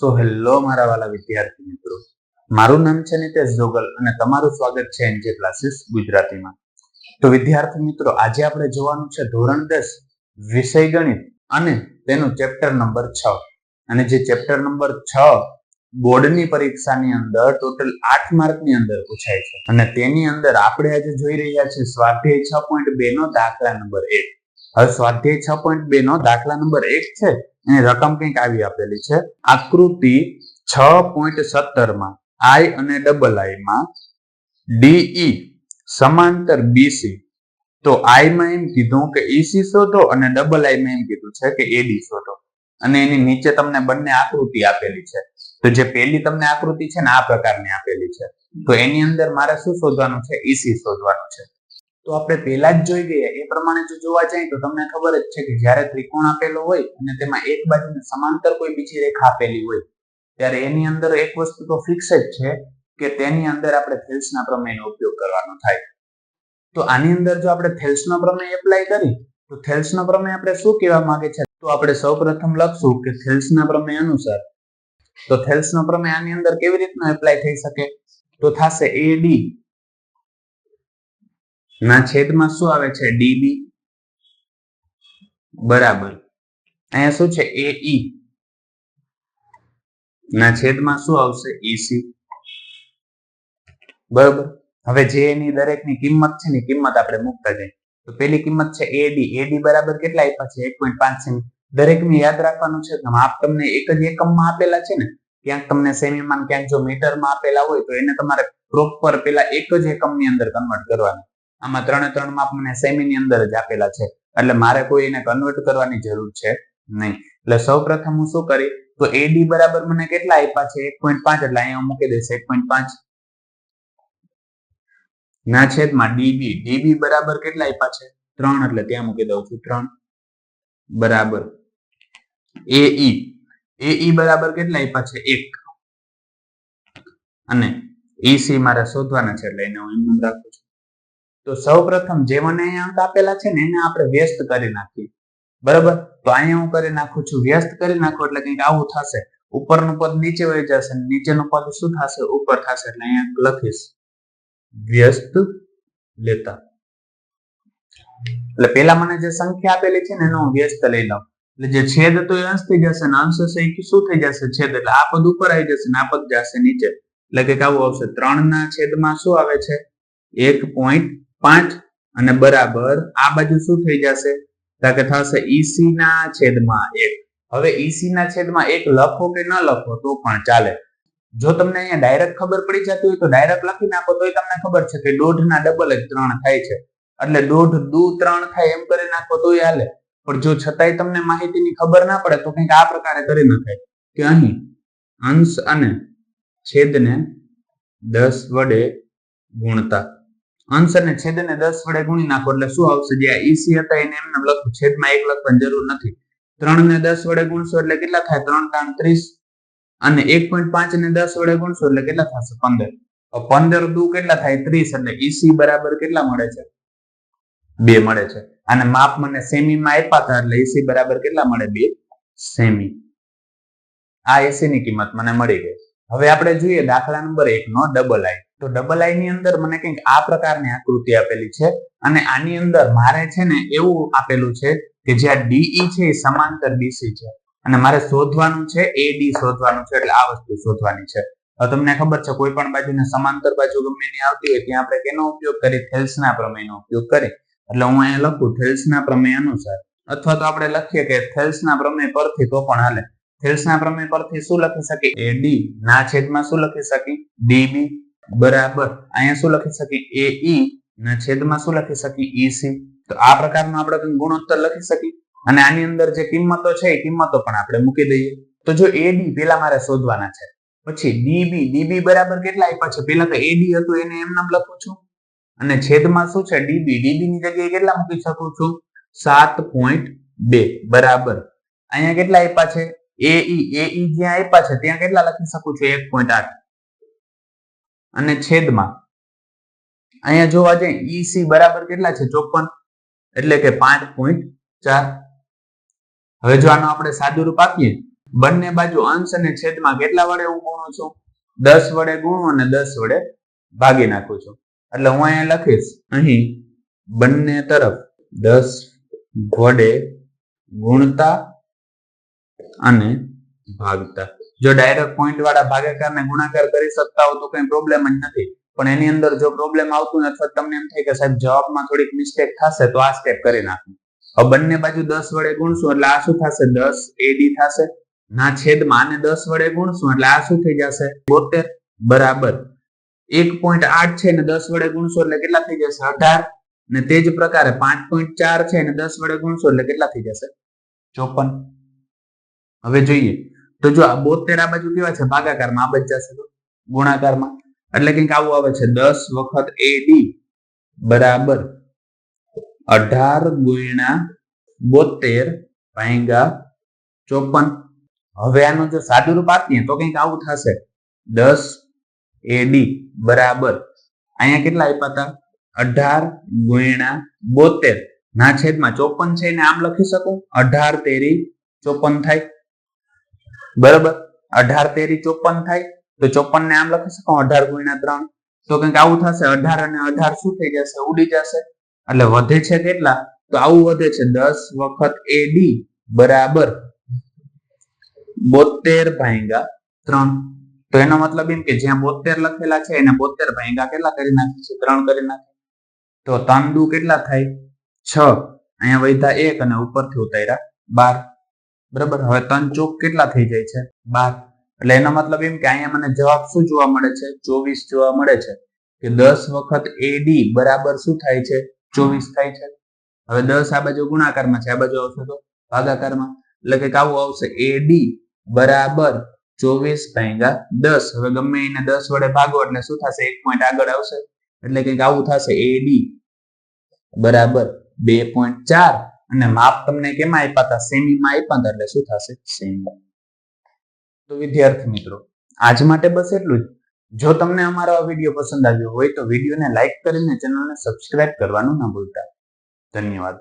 Hello મારા વાલા વિદ્યાર્થી મિત્રો, મારું નામ છે નિતેશ જોગલ અને તમારું સ્વાગત છે એનજે ક્લાસીસ ગુજરાતીમાં. તો વિદ્યાર્થી મિત્રો, આજે આપણે જોવાનું છે ધોરણ 10 વિષય ગણિત અને તેનું ચેપ્ટર નંબર 6. અને જે ચેપ્ટર નંબર 6 બોર્ડની પરીક્ષાની અંદર ટોટલ 8 માર્કની અંદર પૂછાય છે અને તેની અંદર આપણે આજે જોઈ રહ્યા છીએ સ્વાધ્યાય 6.2 નો દાખલા નંબર 1. હવે સ્વાધ્યાય 6.2 નો દાખલા નંબર 1 છે એની રકમ કંઈક આવી આપેલી છે. આકૃતિ 6.17 માં I અને I માં DE સમાંતર BC. તો I માં એમ કીધું કે EC શોધો અને I માં એમ કીધું છે કે AD શોધો. અને એની નીચે તમને બંને આકૃતિ આપેલી છે. તો જે પહેલી તમને આકૃતિ છે ને આ પ્રકારની આપેલી છે, તો એની અંદર મારે શું શોધવાનું છે? EC શોધવાનું છે. તો આપણે પહેલા જ જોઈ ગયા એ પ્રમાણે જો જોવા જાય તો તમને ખબર જ છે કે જ્યારે ત્રિકોણ આપેલો હોય અને તેમાં એક બાજુને સમાંતર કોઈ બીજી રેખા આપેલી હોય ત્યારે એની અંદર એક વસ્તુ તો ફિક્સ જ છે કે તેની અંદર આપણે થેલ્સના પ્રમેયનો ઉપયોગ કરવાનો થાય. તો આની અંદર જો આપણે થેલ્સનો પ્રમેય એપ્લાય કરી તો થેલ્સનો પ્રમેય આપણે શું કહેવા માંગે છે? તો આપણે સૌપ્રથમ લખશું કે થેલ્સના પ્રમેય અનુસાર. તો થેલ્સનો પ્રમેય આની અંદર કેવી રીતનો એપ્લાય થઈ શકે? તો થશે AD ના છેદમાં શું આવે છે? DB બરાબર અહીંયા શું છે? AE ના છેદમાં શું આવશે? EC બરાબર. હવે જે એની દરેકની કિંમત છે ને કિંમત આપણે મૂકતા જઈએ. તો પેલી કિંમત છે AD બરાબર કેટલા આપ્યા છે? 1.5 સેમી. દરેકને યાદ રાખવાનું છે કે માપ તમને એક જ એકમમાં આપેલા છે ને, ક્યાંક તમને સેમીમાં ક્યાંક જો મીટરમાં આપેલા હોય તો એને તમારે પ્રોપર પેલા એક જ એકમની અંદર કન્વર્ટ કરવાનું. આમાં ત્રણે માપ મને સેમીની અંદર જ આપેલા છે એટલે મારે કોઈ એને કન્વર્ટ કરવાની જરૂર છે નહીં. એટલે સૌપ્રથમ હું શું કરી, તો AD બરાબર મને કેટલા આપ્યા છે? 1.5 એટલે અહીંયા મૂકી દઈશ 1.5 ના છેદમાં DB બરાબર કેટલા આપ્યા છે? 3 એટલે ત્યાં મૂકી દઉં છું 3 બરાબર AE બરાબર કેટલા આપ્યા છે? 1 અને EC મારે શોધવાના છે એટલે એને હું એમ રાખું છું. તો સૌપ્રથમ જે મને અહીંયા અંક આપેલા છે ને એને આપણે વ્યસ્ત કરી નાખીએ. બરાબર. તો અહીંયા હું કરી નાખું છું વ્યસ્ત કરી નાખું એટલે કંઈક આવું થશે. ઉપરનું પદ નીચે વહી જશે, નીચેનું પદ શું થશે? ઉપર થશે. એટલે અહીંયા લખીશ વ્યસ્ત લેતા. એટલે પેલા મને જે સંખ્યા આપેલી છે ને એનો હું વ્યસ્ત લઈ લઉં. એટલે જે છેદ તો એ અંશ થઈ જશે ને અંશ છે એ શું થઈ જશે? છેદ. એટલે આ પદ ઉપર આવી જશે ને આ પદ જશે નીચે. એટલે કે આવું આવશે 3 ના છેદમાં શું આવે છે? 1.5 અને બરાબર આ બાજુ શું થઈ જશે? તો કે થશે EC ના છેદમાં 1. હવે EC ના છેદમાં 1 લખો કે ન લખો તો પણ ચાલે. જો તમને અહીંયા ડાયરેક્ટ ખબર પડી જતી હોય તો ડાયરેક્ટ લખી નાખો તોય તમને ખબર છે કે 1.5 ના ડબલ જ 3 થાય છે. એટલે 1.5 દુ 3 થાય એમ કરી નાખો તોય હાલે. પણ જો છતાંય તમને માહિતીની ખબર ના પડે તો કંઈક આ પ્રકારે કરી નખાય કે અહીં અંશ અને છેદને 10 વડે ગુણતા. અંશ અને છેદને 10 વડે ગુણી નાખો એટલે શું આવશે? જે EC હતા એને એમને લખું, છેદમાં 1 લખવાની જરૂર નથી. 3 ને 10 વડે ગુણશો એટલે કેટલા થાય? 3 × 30 અને 1.5 ને 10 વડે ગુણશો એટલે કેટલા થશે? 15. 15 દુ કેટલા થાય? 30. એટલે EC બરાબર કેટલા મળે છે? 2 મળે છે. અને માપ મને સેમીમાં આપ્યા હતા એટલે EC બરાબર કેટલા મળે? 2 સેમી. આ EC ની કિંમત મને મળી ગઈ. હવે આપણે જોઈએ દાખલા નંબર 1 નો I. તો I ની અંદર મને કંઈક આ પ્રકારની આકૃતિ આપેલી છે અને આની અંદર મારે છે ને એવું આપેલું છે કે જ્યાં DE છે એ સમાંતર BC છે અને મારે શોધવાનું છે AD શોધવાનું છે. એટલે આ વસ્તુ શોધવાની છે. હવે તમને ખબર છે કોઈ પણ બાજુને સમાંતર બાજુ ગમે એની આવતી હોય ત્યાં આપણે કેનો ઉપયોગ કરી? થેલ્સના પ્રમેયનો ઉપયોગ કરી. એટલે હું અહીંયા લખું થેલ્સના પ્રમેય અનુસાર, અથવા તો આપણે લખીએ કે થેલ્સના પ્રમેય પરથી તો પણ હાલે. થેલ્સના પ્રમેય પરથી શું લખી શકીએ? AD ના છેદમાં શું લખી શકીએ? DB બરાબર અહીંયા શું લખી શકીએ? AE ના છેદમાં શું લખી શકીએ? EC. તો આ પ્રકારનો આપણે ગુણોત્તર લખી શકીએ અને આની અંદર જે કિંમતો છે એ કિંમતો પણ આપણે મૂકી દઈએ. તો જો AD પેલા મારે શોધવાના છે, પછી DB બરાબર કેટલા આપ્યા છે? પેલા તો AD હતું એને એમ નામ લખું છું અને છેદમાં શું છે? DB ની જગ્યાએ કેટલા મૂકી શકું છું? 7.2 બરાબર અહીંયા કેટલા આપ્યા છે? AE જ્યાં આપ્યા છે ત્યાં કેટલા લખી શકું છું? 1.8 અને છેદમાં અહીંયા જોવા જઈએ EC બરાબર કેટલા છે? 54 એટલે કે 5.4. હવે જો આનો આપણે સાદું રૂપ આપીએ બંને બાજુ અંશ અને છેદમાં કેટલા વડે હું ગુણું છું? 10 વડે ગુણું અને 10 વડે ભાગી નાખું છું. એટલે હું અહીંયા લખીશ અહીં બંને તરફ 10 વડે ગુણતા અને ભાગતા. જો ડાયરેક્ટ પોઈન્ટ વાળા ભાગાકારને ગુણાકાર કરી શકતા હો તો કઈ પ્રોબ્લેમ જ નથી, પણ એની અંદર જો પ્રોબ્લેમ આવતું નથી અથવા તમને એમ થાય કે સાહેબ જવાબમાં થોડીક મિસ્ટેક થશે તો આ સ્ટેપ કરી નાખો. હવે બંને બાજુ 10 વડે ગુણશું એટલે આ શું થશે? 10 AD થશે. ના છેદમાં આને 10 વડે ગુણશું એટલે આ શું થઈ જશે? 72 બરાબર 1.8 છે ને 10 વડે ગુણશું એટલે કેટલા થઈ જશે? 18. ને તે જ પ્રકારે 5.4 છે ને 10 વડે ગુણશું એટલે કેટલા થઈ જશે? 54. હવે જોઈએ તો જો આ 72 આ બાજુ કેવા છે? ભાગાકારમાં. આ બાજુ જશે તો ગુણાકારમાં. એટલે કંઈક આવું આવે છે 10 વખત AD બરાબર 18 ગુણ્યા 72 ભાગ્યા 54. હવે આનું જો સાદું રૂપ આપીએ તો કંઈક આવું થશે 10 AD બરાબર અહીંયા કેટલા આપ્યા હતા? 18 ગુણ્યા 72 ના છેદમાં 54 છે એને આમ લખી શકું 18 તેરી 54 થાય બરાબર. 18 તેરી 54 થાય તો 54 ને આમ લખી શકું 18 ગુણ્યા 3. તો કંઈક આવું થશે 18 અને 18 શું થઈ જશે? ઉડી જશે. એટલે વધે છે કેટલા? તો આવું વધે છે 10 વખત AD બરાબર 72 ભાગ્યા 3. તો એનો મતલબ એમ કે જ્યાં 72 લખેલા છે એને 72 ભાગ્યા કેટલા કરી નાખે છે? 3 કરી નાખે. તો 3 દુ કેટલા થાય? 6. અહીંયા વધ્યા 1 અને ઉપરથી ઉતાર્યા 12 બરાબર. હવે 3 ચોક કેટલા થઈ જાય છે? 12. એટલે એનો મતલબ એમ કે અહીંયા મને જવાબ શું જોવા મળે છે? 24 જોવા મળે છે કે 10 વખત AD બરાબર શું થાય છે? 24 થાય છે. હવે 10 આ બાજુ ગુણાકારમાં છે, આ બાજુ આવશે તો ભાગાકારમાં. એટલે કે આવું આવશે AD બરાબર 24 ભાગ્યા 10. હવે ગમે એને 10 વડે ભાગો એટલે શું થશે? 1 પોઈન્ટ આગળ આવશે. એટલે કંઈક આવું થશે AD બરાબર 2.4 અને માપ તમને કેમાં આપ્યા હતા? સેમીમાં આપ્યા હતા એટલે શું થશે? સેમી. તો વિદ્યાર્થી મિત્રો આજ માટે બસ એટલું જ. જો તમને અમારો આ વિડીયો પસંદ આવ્યો હોય તો વિડીયોને લાઈક કરીને ચેનલને સબસ્ક્રાઇબ કરવાનું ના ભૂલતા. ધન્યવાદ.